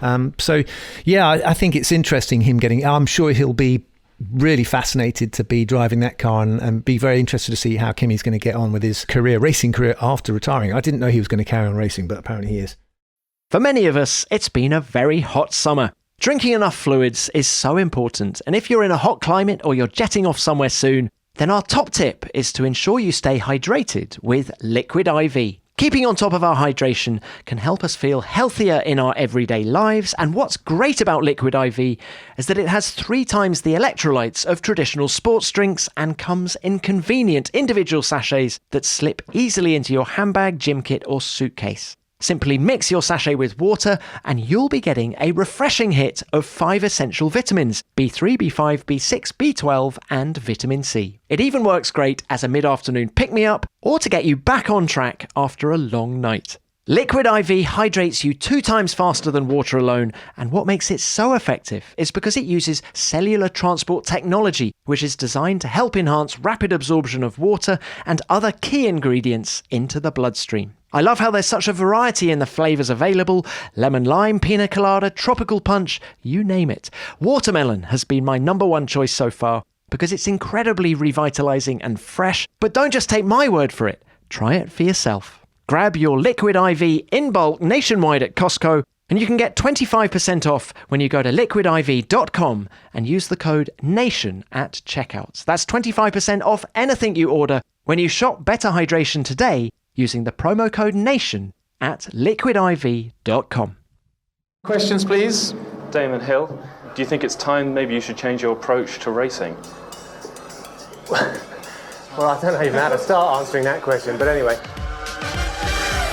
I think it's interesting him I'm sure he'll be really fascinated to be driving that car and be very interested to see how Kimi's going to get on with his racing career after retiring. I didn't know he was going to carry on racing, but apparently he is. For many of us, it's been a very hot summer. Drinking enough fluids is so important, and if you're in a hot climate or you're jetting off somewhere soon, then our top tip is to ensure you stay hydrated with Liquid IV. Keeping on top of our hydration can help us feel healthier in our everyday lives, and what's great about Liquid IV is that it has 3 times the electrolytes of traditional sports drinks and comes in convenient individual sachets that slip easily into your handbag, gym kit or suitcase. Simply mix your sachet with water and you'll be getting a refreshing hit of 5 essential vitamins: B3, B5, B6, B12 and vitamin C. It even works great as a mid-afternoon pick-me-up or to get you back on track after a long night. Liquid IV hydrates you 2 times faster than water alone, and what makes it so effective is because it uses cellular transport technology, which is designed to help enhance rapid absorption of water and other key ingredients into the bloodstream. I love how there's such a variety in the flavours available: lemon lime, pina colada, tropical punch, you name it. Watermelon has been my number one choice so far because it's incredibly revitalising and fresh. But don't just take my word for it, try it for yourself. Grab your Liquid IV in bulk nationwide at Costco, and you can get 25% off when you go to liquidiv.com and use the code NATION at checkout. That's 25% off anything you order when you shop Better Hydration today using the promo code NATION at liquidiv.com. Questions, please. Damon Hill, do you think it's time maybe you should change your approach to racing? Well, I don't know even how to start answering that question, but anyway.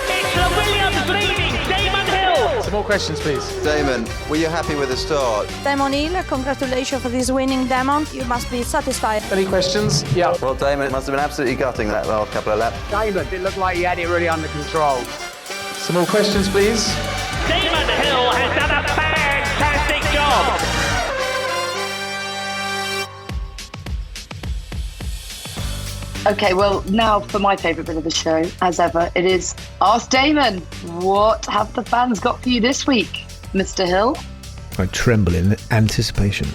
It's the Williams leading Damon Hill. Some more questions, please. Damon, were you happy with the start? Damon Hill, congratulations for this winning, Damon. You must be satisfied. Any questions? Yeah. Well, Damon, it must have been absolutely gutting that last couple of laps. Damon, it looked like he had it really under control. Some more questions, please. Damon Hill has done a fantastic job. Okay, well, now for my favourite bit of the show, as ever, it is Ask Damon. What have the fans got for you this week, Mr. Hill? I tremble in anticipation.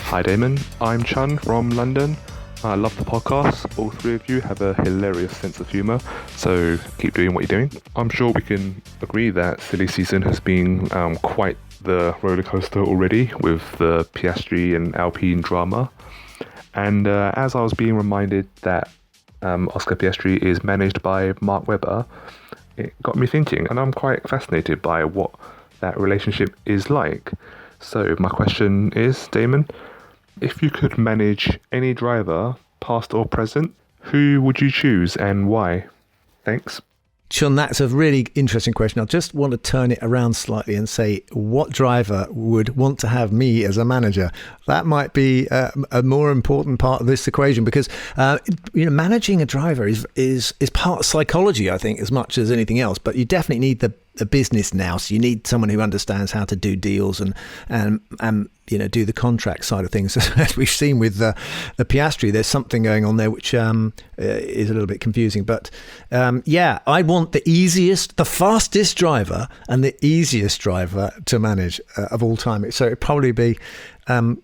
Hi Damon, I'm Chan from London. I love the podcast. All 3 of you have a hilarious sense of humour, so keep doing what you're doing. I'm sure we can agree that silly season has been quite the roller coaster already with the Piastri and Alpine drama. And as I was being reminded that Oscar Piastri is managed by Mark Webber, it got me thinking, and I'm quite fascinated by what that relationship is like. So my question is, Damon, if you could manage any driver, past or present, who would you choose and why? Thanks. Sean, that's a really interesting question. I just want to turn it around slightly and say, what driver would want to have me as a manager? That might be a more important part of this equation, because managing a driver is part of psychology, I think, as much as anything else. But you definitely need the business now, so you need someone who understands how to do deals and do the contract side of things. As we've seen with the Piastri, there's something going on there which is a little bit confusing. But I want the fastest driver and the easiest driver to manage of all time. So it'd probably be one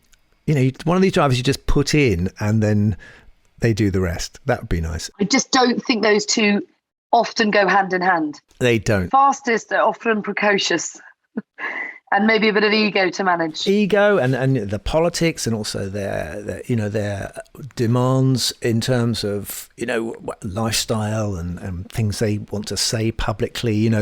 of these drivers you just put in and then they do the rest. That would be nice. I just don't think those two often go hand in hand. They don't. Fastest are often precocious. And maybe a bit of ego to manage. Ego and the politics, and also their demands in terms of lifestyle and things they want to say publicly.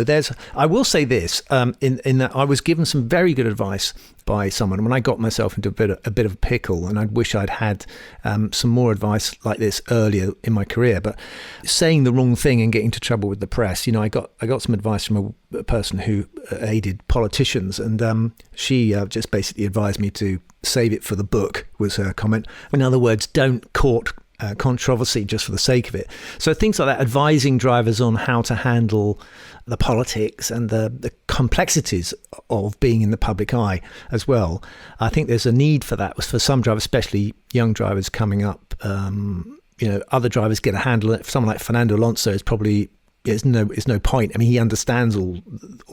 I will say this in that I was given some very good advice by someone when I got myself into a bit of a pickle, and I wish I'd had some more advice like this earlier in my career. But saying the wrong thing and getting into trouble with the press, I got some advice from a person who aided politicians, and she just basically advised me to save it for the book, was her comment. In other words, don't court controversy just for the sake of it. So things like that, advising drivers on how to handle the politics and the complexities of being in the public eye as well. I think there's a need for that for some drivers, especially young drivers coming up. Other drivers get a handle. Someone like Fernando Alonso is probably it's no point. I mean, he understands all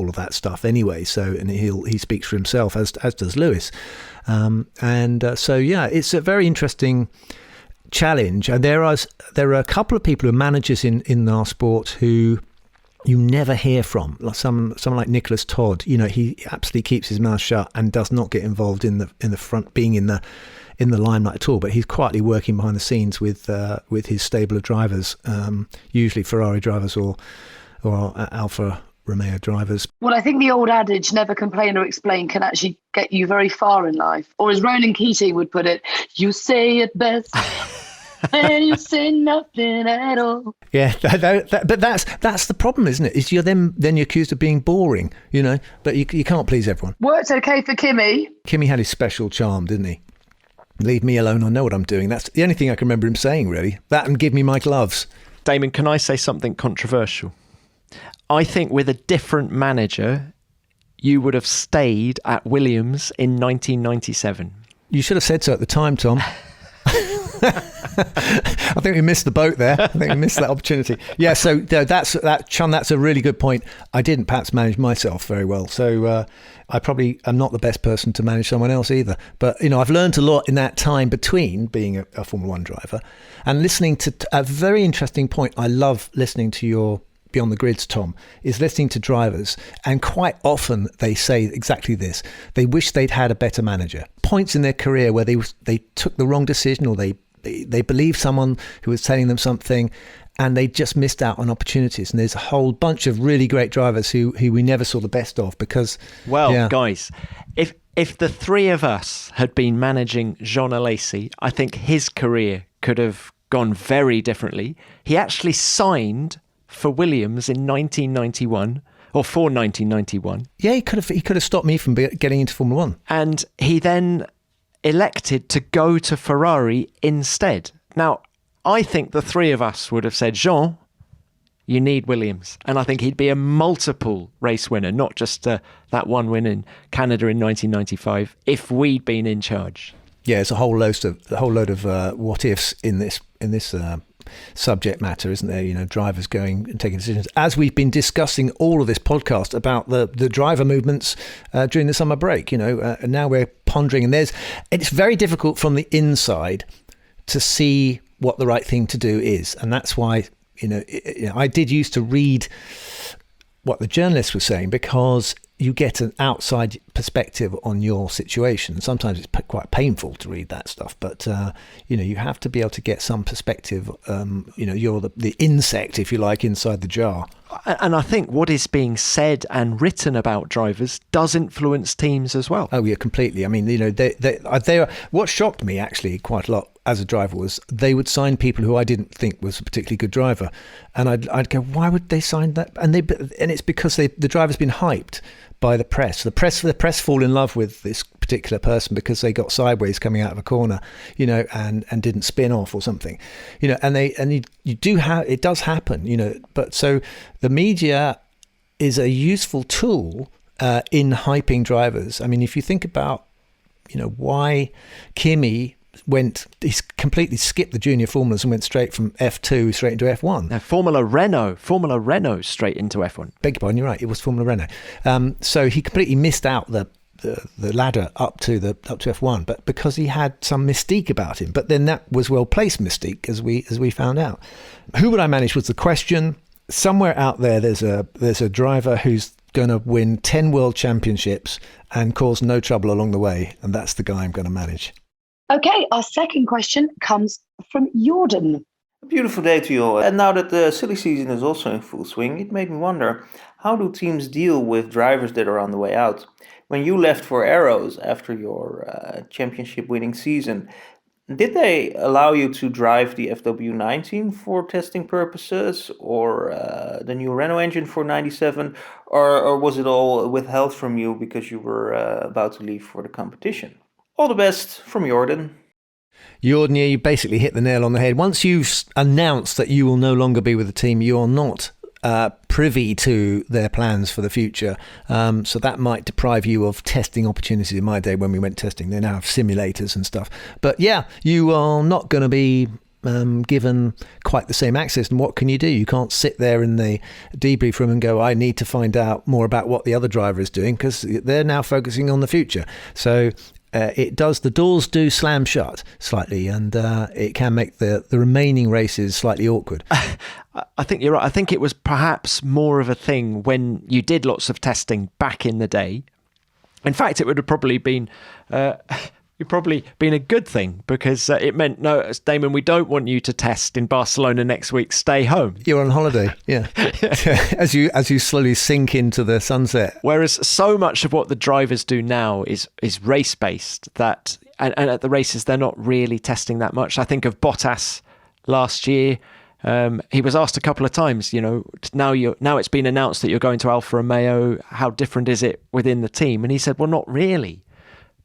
of that stuff anyway. So, and he speaks for himself, as does Lewis. It's a very interesting challenge. And there are a couple of people who are managers in our sport who you never hear from. Like someone like Nicholas Todd. He absolutely keeps his mouth shut and does not get involved in the front, being in the limelight at all, but he's quietly working behind the scenes with his stable of drivers, usually Ferrari drivers or Alfa Romeo drivers. Well, I think the old adage, never complain or explain, can actually get you very far in life. Or as Ronan Keating would put it, you say it best and you say nothing at all. Yeah, but that's the problem, isn't it? Is you're then accused of being boring, but you can't please everyone. Worked okay for Kimi. Kimi had his special charm, didn't he? Leave me alone, I know what I'm doing. That's the only thing I can remember him saying, really. That and give me my gloves. Damon, can I say something controversial? I think with a different manager, you would have stayed at Williams in 1997. You should have said so at the time, Tom. I think we missed the boat there. I think we missed that opportunity. Yeah, so that's a really good point. I didn't perhaps manage myself very well. So I probably am not the best person to manage someone else either. But, I've learned a lot in that time between being a Formula One driver and listening to a very interesting point. I love listening to your Beyond the Grids, Tom, is listening to drivers, and quite often they say exactly this. They wish they'd had a better manager. Points in their career where they took the wrong decision, or they believed someone who was telling them something, and they just missed out on opportunities. And there's a whole bunch of really great drivers who we never saw the best of because... Well, guys, if the three of us had been managing Jean Alesi, I think his career could have gone very differently. He actually signed for Williams in 1991 or for 1991. Yeah, he could have stopped me from getting into Formula One. And he then elected to go to Ferrari instead. Now, I think the three of us would have said, Jean, you need Williams. And I think he'd be a multiple race winner, not just that one win in Canada in 1995, if we'd been in charge. Yeah, it's a whole load of what ifs in this subject matter, isn't there? Drivers going and taking decisions. As we've been discussing all of this podcast about the driver movements during the summer break, and now we're pondering, and it's very difficult from the inside to see what the right thing to do is, and that's why I did used to read what the journalists were saying, because you get an outside perspective on your situation. Sometimes it's quite painful to read that stuff, but you have to be able to get some perspective. You're the insect, if you like, inside the jar. And I think what is being said and written about drivers does influence teams as well. Oh yeah, completely. I mean, they what shocked me actually quite a lot as a driver was they would sign people who I didn't think was a particularly good driver, and I'd go, why would they sign that? And it's because the driver's been hyped by the press. The press fall in love with this particular person because they got sideways coming out of a corner, and didn't spin off or something, and you do have, it does happen, but so the media is a useful tool in hyping drivers. I mean, if you think about, why Kimi he's completely skipped the junior formulas and went straight from F2 straight into F1. No, Formula Renault straight into F1. Beg your pardon, you're right, it was Formula Renault. So he completely missed out the ladder up to F1, but because he had some mystique about him. But then that was well-placed mystique, as we found out. Who would I manage was the question. Somewhere out there there's a driver who's going to win 10 world championships and cause no trouble along the way, and that's the guy I'm going to manage. Okay, our second question comes from Jordan. A beautiful day to you all. And now that the silly season is also in full swing, it made me wonder, how do teams deal with drivers that are on the way out? When you left for Arrows after your championship-winning season, did they allow you to drive the FW19 for testing purposes, or the new Renault engine for 97, or was it all withheld from you because you were about to leave for the competition? All the best from Jordan. Jordan, you basically hit the nail on the head. Once you've announced that you will no longer be with the team, you are not privy to their plans for the future. So that might deprive you of testing opportunities. In my day when we went testing, they now have simulators and stuff. But yeah, you are not going to be given quite the same access. And what can you do? You can't sit there in the debrief room and go, I need to find out more about what the other driver is doing, because they're now focusing on the future. So the doors do slam shut slightly, and it can make the remaining races slightly awkward. I think you're right. I think it was perhaps more of a thing when you did lots of testing back in the day. In fact, it would have probably been a good thing, because it meant, no, Damon, we don't want you to test in Barcelona next week. Stay home. You're on holiday, yeah. as you slowly sink into the sunset. Whereas so much of what the drivers do now is race based. And at the races they're not really testing that much. I think of Bottas last year. He was asked a couple of times, now it's been announced that you're going to Alfa Romeo. How different is it within the team? And he said, well, not really,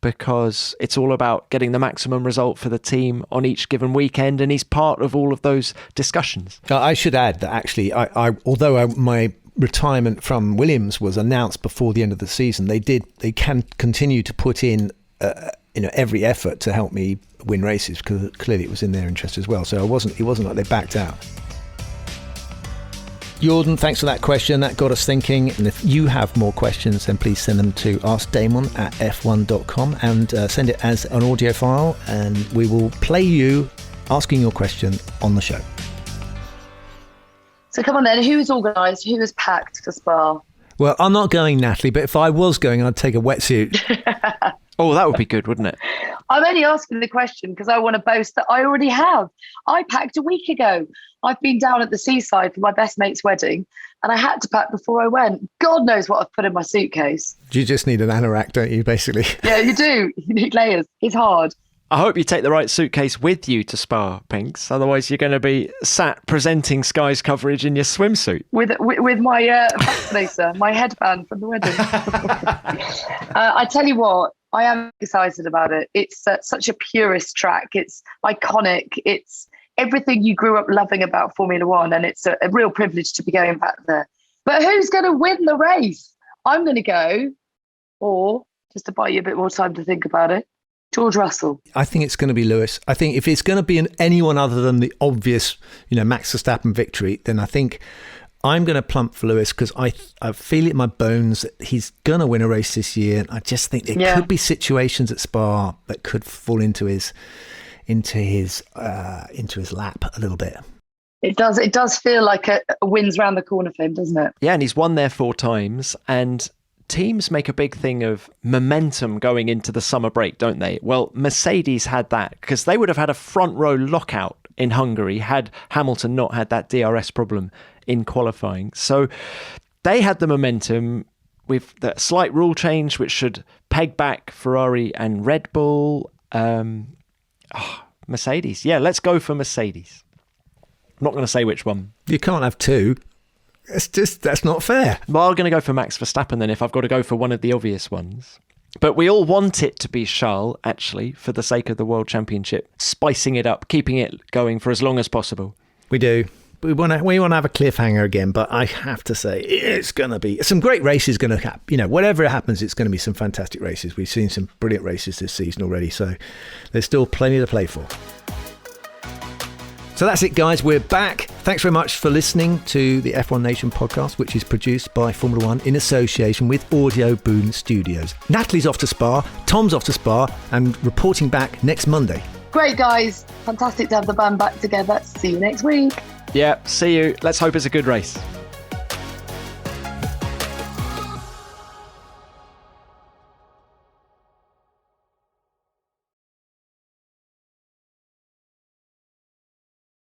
because it's all about getting the maximum result for the team on each given weekend, and he's part of all of those discussions. I should add that actually, although my retirement from Williams was announced before the end of the season, they can continue to put in every effort to help me win races, because clearly it was in their interest as well. So it wasn't like they backed out. Jordan, thanks for that question. That got us thinking. And if you have more questions, then please send them to askdamon@f1.com and send it as an audio file, and we will play you asking your question on the show. So come on then, who's organised? Who is packed for Spa? Well, I'm not going, Natalie, but if I was going, I'd take a wetsuit. Oh, that would be good, wouldn't it? I'm only asking the question because I want to boast that I already have. I packed a week ago. I've been down at the seaside for my best mate's wedding, and I had to pack before I went. God knows what I've put in my suitcase. You just need an anorak, don't you, basically? Yeah, you do. You need layers. It's hard. I hope you take the right suitcase with you to Spa, Pinks. Otherwise, you're going to be sat presenting Sky's coverage in your swimsuit. With my fascinator, my headband from the wedding. I tell you what, I am excited about it. It's such a purist track. It's iconic. It's everything you grew up loving about Formula One, and it's a real privilege to be going back there. But who's going to win the race? I'm going to go, or just to buy you a bit more time to think about it, George Russell. I think it's going to be Lewis. I think if it's going to be anyone other than the obvious, Max Verstappen victory, then I think I'm going to plump for Lewis, because I feel it in my bones that he's going to win a race this year. I just think there could be situations at Spa that could fall into his lap a little bit. It does feel like a wins round the corner for him, doesn't it? Yeah, and he's won there 4 times, and teams make a big thing of momentum going into the summer break, don't they? Well, Mercedes had that because they would have had a front row lockout in Hungary had Hamilton not had that DRS problem in qualifying. So they had the momentum with the slight rule change, which should peg back Ferrari and Red Bull. Mercedes. Yeah, let's go for Mercedes. I'm not going to say which one. You can't have two. That's not fair. Well, I'm going to go for Max Verstappen then if I've got to go for one of the obvious ones. But we all want it to be Charles, actually, for the sake of the World Championship, spicing it up, keeping it going for as long as possible. We do. We want to have a cliffhanger again, but I have to say it's going to be some great races. Going to happen. Whatever happens, it's going to be some fantastic races. We've seen some brilliant races this season already, so there's still plenty to play for. So that's it, guys. We're back. Thanks very much for listening to the F1 Nation podcast, which is produced by Formula One in association with Audio Boom Studios. Natalie's off to Spa, Tom's off to Spa, and reporting back next Monday. Great, guys. Fantastic to have the band back together. See you next week. Yeah, see you. Let's hope it's a good race.